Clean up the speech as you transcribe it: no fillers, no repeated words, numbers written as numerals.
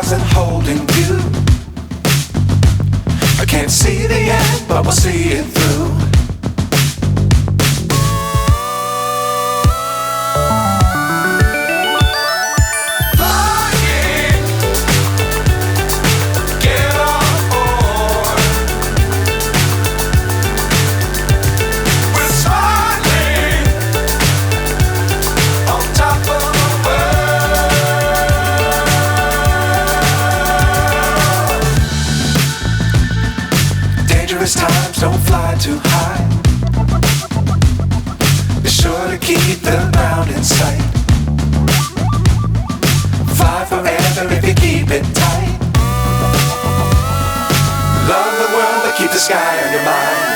stars and holding you. I can't see the end, but we'll see it through. Times don't fly too high. Be sure to keep the ground in sight. Fly forever if you keep it tight. Love the world but keep the sky on your mind.